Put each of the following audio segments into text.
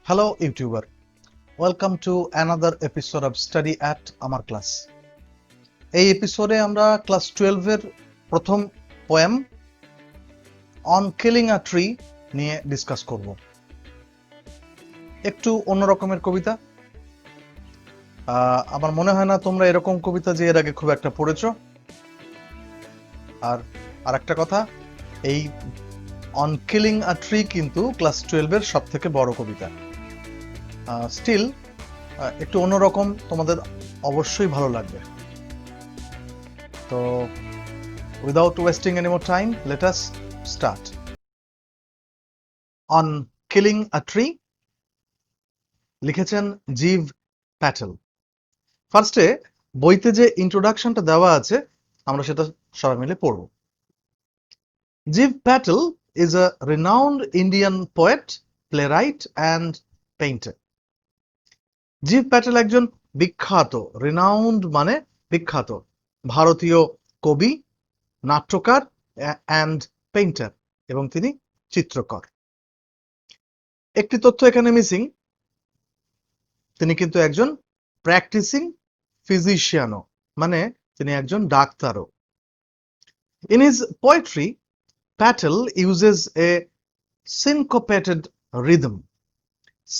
Hello YouTuber, welcome to another episode of Study at Amar Class. এই এপিসোডে আমরা class 12 এর প্রথম poem on killing a tree নিয়ে ডিসকাস করব। একটু অন্য রকমের কবিতা। আমার মনে হয় না তোমরা এরকম কবিতা যে এর আগে খুব একটা পড়েছো। আর আরেকটা কথা, এই অন কিলিং আ ট্রি কিন্তু ক্লাস 12 এর সবথেকে বড় কবিতা। স্টিল একটু অন্যরকম, তোমাদের অবশ্যই ভালো লাগবে। তো without wasting any more time, let us start. On killing a tree লিখেছেন জিভ প্যাটেল। ফার্স্টে বইতে যে ইন্ট্রোডাকশনটা দেওয়া আছে আমরা সেটা সবাই মিলে পড়ব। জিভ Patel is a renowned Indian poet, playwright and painter. জিভ প্যাটেল একজন বিখ্যাত, রিনাউন্ড মানে বিখ্যাত, ভারতীয় কবি, নাট্যকার অ্যান্ড পেইন্টার, এবং তিনি চিত্রকর। একটি তথ্য এখানে মিসিং, তিনি কিন্তু একজন প্র্যাকটিসিং ফিজিশিয়ানও, মানে তিনি একজন ডাক্তারও। In his poetry Patel uses a syncopated rhythm.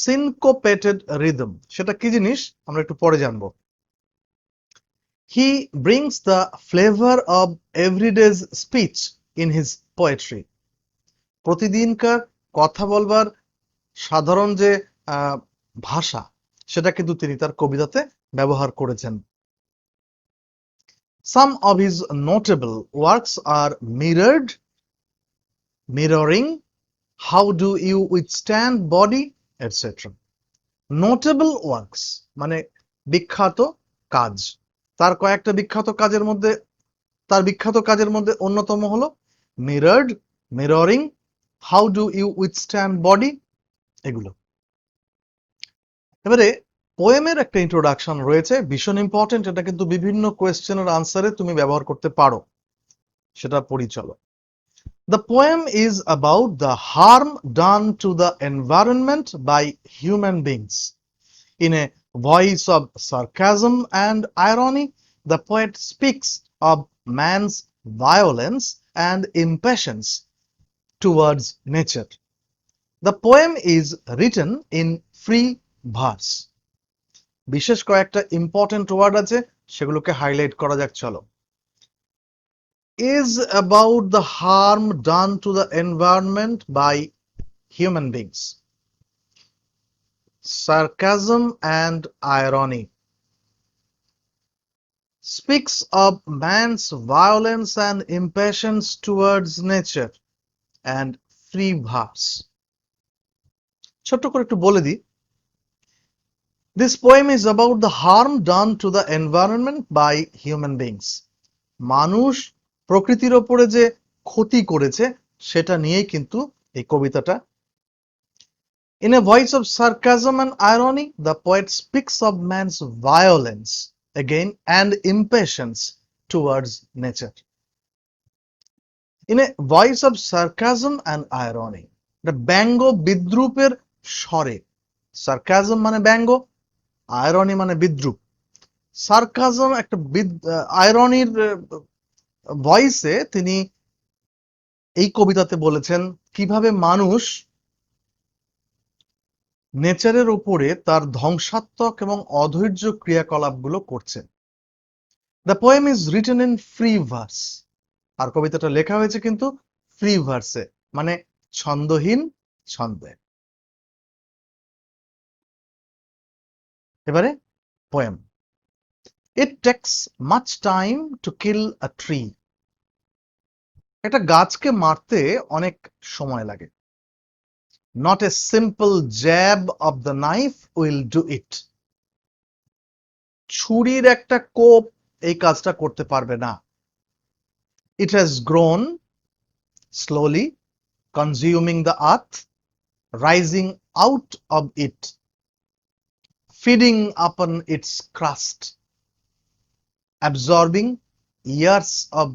Syncopated rhythm সেটা কি জিনিস আমরা একটু পরে জানবো। He brings the flavor of everyday's speech in his poetry. প্রতিদিনকার কথা বলবার সাধারণ যে ভাষা সেটা কিন্তু তিনি তার কবিতাতে ব্যবহার করেছেন। Some of his notable works are mirroring, how do you withstand body, etc. Notable works মানে বিখ্যাত কাজ। তার কয়েকটা বিখ্যাত কাজের মধ্যে অন্যতম হলো mirroring, how do you withstand body, এগুলো। এবারে পোয়েমের একটা ইন্ট্রোডাকশন রয়েছে, ভীষণ ইম্পর্টেন্ট। এটা কিন্তু বিভিন্ন কোয়েশ্চেনের আনসারে তুমি ব্যবহার করতে পারো, সেটা পড়ি চলো। The poem is about the harm done to the environment by human beings. In a voice of sarcasm and irony, the poet speaks of man's violence and impatience towards nature. The poem is written in free verse. বিশেষ কয়েকটা important word আছে, সেগুলোকে highlight করা যাক চলো। Is about the harm done to the environment by human beings. Sarcasm and irony. Speaks of man's violence and impatience towards nature, and free verse. ছোট্ট করে একটু বলে দিই, this poem is about the harm done to the environment by human beings. মানুষ প্রকৃতির ওপরে যে ক্ষতি করেছে সেটা নিয়েই কিন্তু এই কবিতাটা। In a voice of sarcasm and irony, the poet speaks of man's violence again and impatience towards nature. In a voice of sarcasm and irony, the ব্যঙ্গ বিদ্রূপের স্বরে। সার্কাজম মানে ব্যঙ্গ, আয়রনি মানে বিদ্রূপ। সার্কাজম একটা আয়রনির ভয়েসে তিনি এই কবিতাতে বলেছেন কিভাবে মানুষ নেচারের উপরে তার ধ্বংসাত্মক এবং অধৈর্য ক্রিয়াকলাপগুলো করছে। The poem is written in free verse. আর কবিতাটা লেখা হয়েছে কিন্তু ফ্রি ভার্সে, মানে ছন্দহীন ছন্দে। এবারে poem. It takes much time to kill a tree. একটা গাছকে মারতে অনেক সময় লাগে। Not a simple jab of the knife will do it. ছুরির একটা কোপ এই কাজটা করতে পারবে না। It has grown slowly, consuming the earth, rising out of it, feeding upon its crust, absorbing years of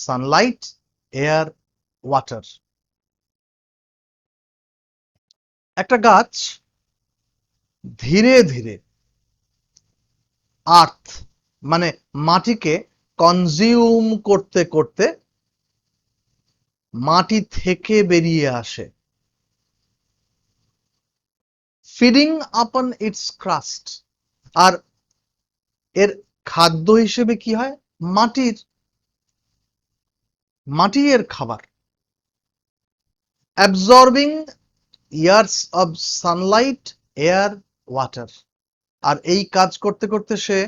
sunlight, air water. একটা গাছ ধীরে ধীরে আর্থ মানে মাটিকে কনজিউম করতে করতে মাটি থেকে বেরিয়ে আসে, ফিডিং আপন ইটস ক্রাস্ট। আর এর খাদ্য হিসেবে কি হয়? মাটি এর খাবার। Absorbing years of sunlight, air, water. আর এই কাজ করতে করতে সে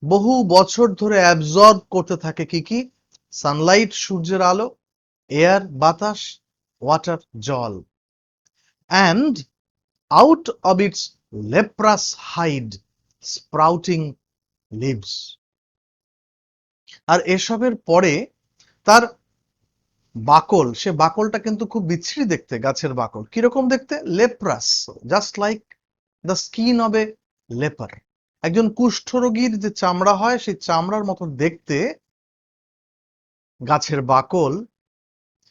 বহু বছর ধরে অ্যাবজর্ব করতে থাকে কি কি? সানলাইট, সূর্যের আলো, এয়ার, বাতাস, ওয়াটার, জল। And out of its leprous hide sprouting leaves. আর এসবের পরে তার বাকল, সে বাকলটা কিন্তু খুব বিচ্ছিরি দেখতে, গাছের বাকল কিরকম দেখতে? Leprous, just like the skin of a leper. একজন কুষ্ঠরোগীর যে চামড়া হয় সেই চামড়ার মতো দেখতে গাছের বাকল,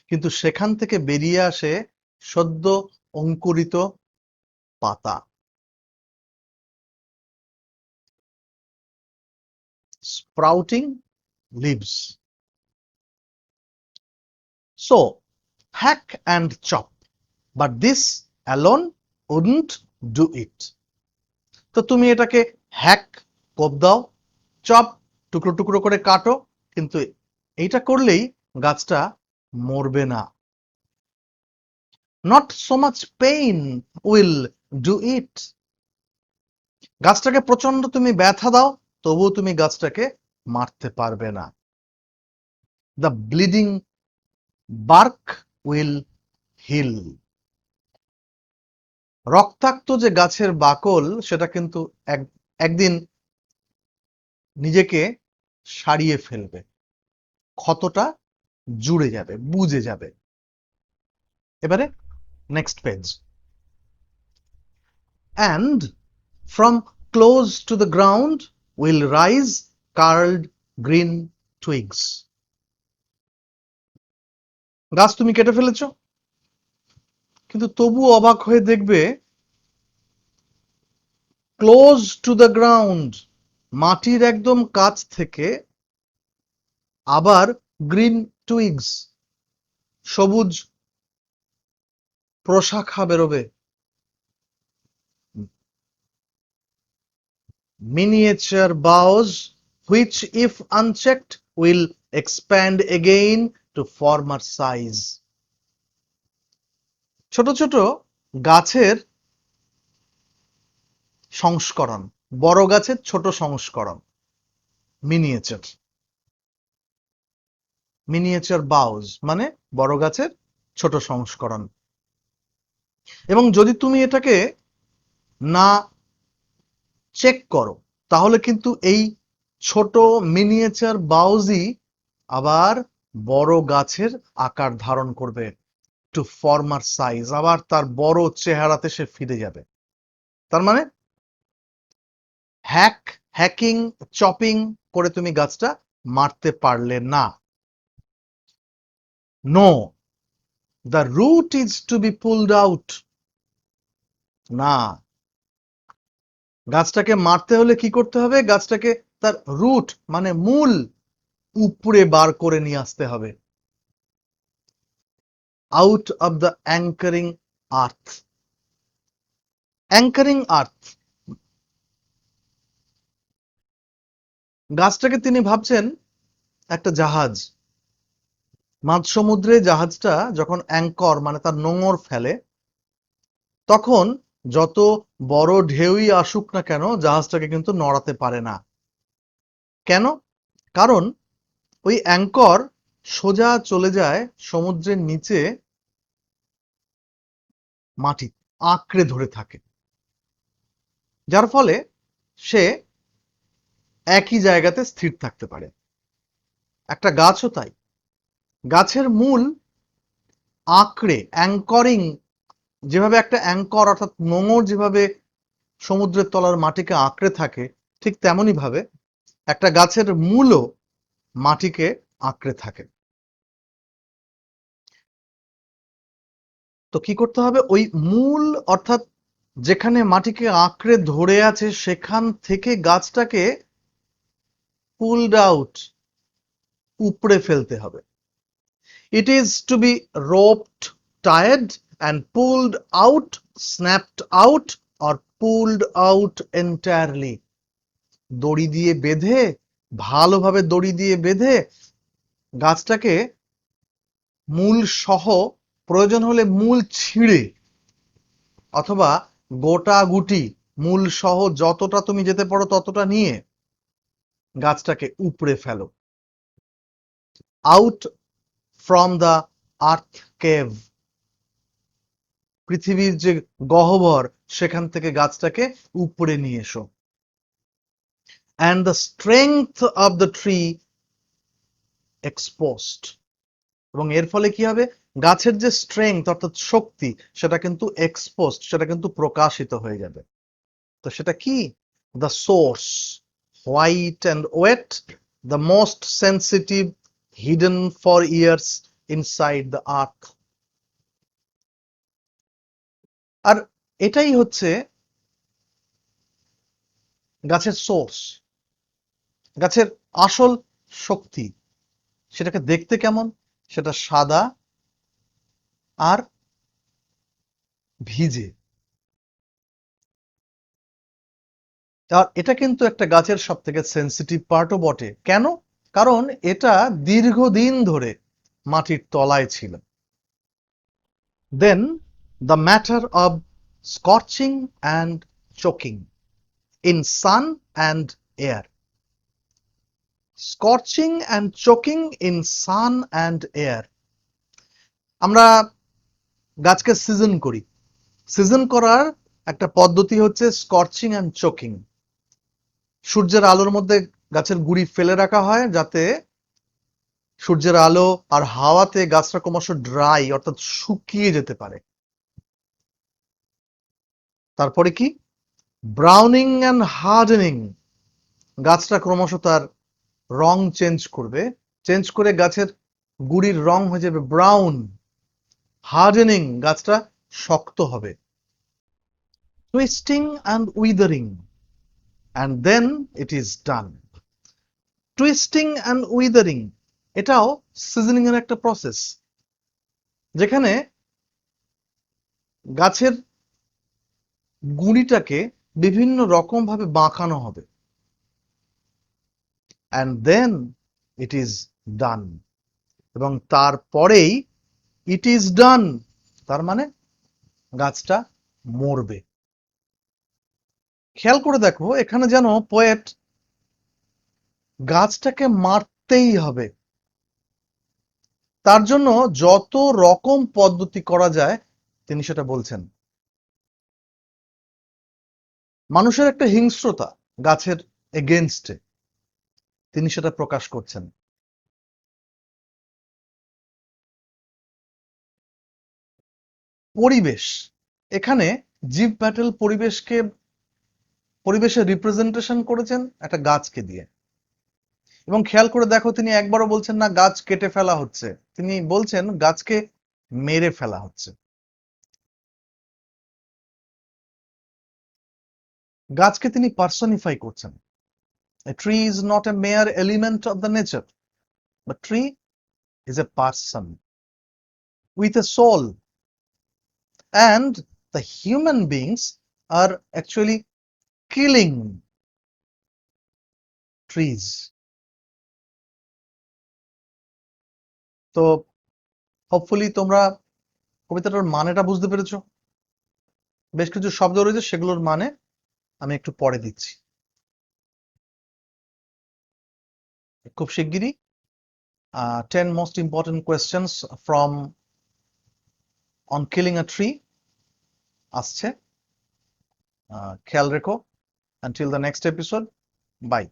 কিন্তু সেখান থেকে বেরিয়ে আসে সদ্য অঙ্কুরিত পাতা। Sprouting leaves. So, hack and chop, but this alone wouldn't do it. তো তুমি এটাকে হ্যাক, কোপ দাও, চপ, টুকরো টুকরো করে কাটো, কিন্তু এইটা করলেই গাছটা মরবে না। Not so much pain will do it. গাছটাকে প্রচন্ড তুমি ব্যথা দাও, তবুও তুমি গাছটাকে মারতে পারবে না। The bleeding bark will heal. রক্তাক্ত যে গাছের বাকল সেটা কিন্তু একদিন নিজেকে সারিয়ে ফেলবে, ক্ষতটা জুড়ে যাবে, বুঝে যাবে। এবারে next page. And from close to the ground will rise curled green twigs. গাছ তুমি কেটে ফেলেছো, কিন্তু তবু অবাক হয়ে দেখবে ক্লোজ টু দ্য গ্রাউন্ড, মাটির একদম কাছ থেকে আবার গ্রিন টুইগস, সবুজ প্রশাখা বেরোবে। Miniature boughs which if unchecked will expand again to former size. ছোট ছোট গাছের সংস্করণ, বড় গাছের ছোট সংস্করণ, মিনিয়েচার। মিনিয়েচার বাউজ মানে বড় গাছের ছোট সংস্করণ। এবং যদি তুমি এটাকে না চেক করো তাহলে কিন্তু এই ছোট মিনিয়েচার বাউজই আবার বড় গাছের আকার ধারণ করবে, টু ফর্মার সাইজ, আবার তার বড় চেহারাতে সে ফিরে যাবে। তার মানে হ্যাকিং, চপিং করে তুমি গাছটা মারতে পারলে না। No, the root is to be pulled out. না, গাছটাকে মারতে হলে কি করতে হবে? গাছটাকে তার রুট মানে মূল উপরে বার করে নিয়ে আসতে হবে। Out of the anchoring earth. Anchoring earth, গাছটাকে তিনি ভাবছেন একটা জাহাজ। মাঝ সমুদ্রে জাহাজটা যখন অ্যাঙ্কর মানে তার নোঙর ফেলে, তখন যত বড় ঢেউই আসুক না কেন জাহাজটাকে কিন্তু নড়াতে পারে না। কেন? কারণ ওই অ্যাঙ্কর সোজা চলে যায় সমুদ্রের নিচে, মাটি আঁকড়ে ধরে থাকে, যার ফলে সে একই জায়গাতে স্থির থাকতে পারে। একটা গাছও তাই, গাছের মূল আঁকড়ে, অ্যাঙ্করিং, যেভাবে একটা অ্যাঙ্কর অর্থাৎ নোঙর যেভাবে সমুদ্রের তলার মাটিকে আঁকড়ে থাকে, ঠিক তেমনই ভাবে একটা গাছের মূলও মাটিকে আঁকড়ে থাকে। তো কি করতে হবে, ওই মূল অর্থাৎ যেখানে মাটিকে আঁকড়ে ধরে আছে সেখান থেকে গাছটাকে পুলড আউট, উপড়ে ফেলতে হবে। It is to be roped, tied and pulled out, snapped out or pulled out entirely. দড়ি দিয়ে বেঁধে, ভালোভাবে দড়ি দিয়ে বেঁধে গাছটাকে মূল সহ, প্রয়োজন হলে মূল ছিঁড়ে অথবা গোটা গুটি মূল সহ যতটা তুমি যেতে পারো ততটা নিয়ে গাছটাকে উপড়ে ফেলো। Out from the earth cave, পৃথিবীর যে গহ্বর সেখান থেকে গাছটাকে উপড়ে নিয়ে এসো। And the strength of the tree exposed, এবং এর ফলে কি হবে, গাছের যে স্ট্রেংথ অর্থাৎ শক্তি সেটা কিন্তু এক্সপোজড, সেটা কিন্তু প্রকাশিত হয়ে যাবে। তো সেটা কি, the source, white and wet, the most sensitive, hidden for years inside the earth. আর এটাই হচ্ছে গাছের সোর্স, গাছের আসল শক্তি। সেটাকে দেখতে কেমন, সেটা সাদা আর ভিজে। আর এটা কিন্তু একটা গাছের সব থেকে সেন্সিটিভ পার্টও বটে। কেন? কারণ এটা দীর্ঘদিন ধরে মাটির তলায় ছিল। Then the matter of scorching and choking in sun and air. Scorching and choking in sun and air. আমরা গাছকে সিজন করি, সিজন করার একটা পদ্ধতি হচ্ছে স্কর্চিং অ্যান্ড চোকিং। সূর্যের আলোর মধ্যে গাছের গুঁড়ি ফেলে রাখা হয় যাতে সূর্যের আলো আর হাওয়াতে গাছটা ক্রমশ ড্রাই অর্থাৎ শুকিয়ে যেতে পারে। তারপরে কি, ব্রাউনিং অ্যান্ড হার্ডেনিং, গাছটা ক্রমশ তার রং চেঞ্জ করবে, চেঞ্জ করে গাছের গুঁড়ির রং হয়ে যাবে ব্রাউন। হার্ডেনিং, গাছটা শক্ত হবে। Twisting and withering, and then it is done. Twisting and withering এটাও সিজনিং এর একটা প্রসেস, যেখানে গাছের গুঁড়িটাকে বিভিন্ন রকম ভাবে বাঁকানো হবে। অ্যান্ড দেন ইট ইজ ডান, এবং তারপরেই ইট ইজ ডান, তার মানে গাছটা মরবে। খেয়াল করে দেখো, এখানে যেন পোয়েট গাছটাকে মারতেই হবে, তার জন্য যত রকম পদ্ধতি করা যায় তিনি সেটা বলছেন। মানুষের একটা হিংস্রতা গাছের এগেনস্টে, তিনি সেটা প্রকাশ করছেন। পরিবেশ, এখানে জিভ প্যাটেল পরিবেশের রিপ্রেজেন্টেশন করেছেন একটা গাছকে দিয়ে। এবং খেয়াল করে দেখো, তিনি একবারও বলছেন না গাছ কেটে ফেলা হচ্ছে, তিনি বলছেন গাছকে মেরে ফেলা হচ্ছে। গাছকে তিনি পার্সনিফাই করছেন। A tree is not a mere element of the nature, but tree is a person with a soul, and the human beings are actually killing trees. তো হোপফুলি তোমরা কবিতাটার মানেটা বুঝতে পেরেছো। বেশ কিছু শব্দ রয়েছে, সেগুলোর মানে আমি একটু পরে দিচ্ছি। খুব শিগগিরই 10 most important questions from on killing a tree আসছে, খেয়াল রেখো। Until the next episode, bye.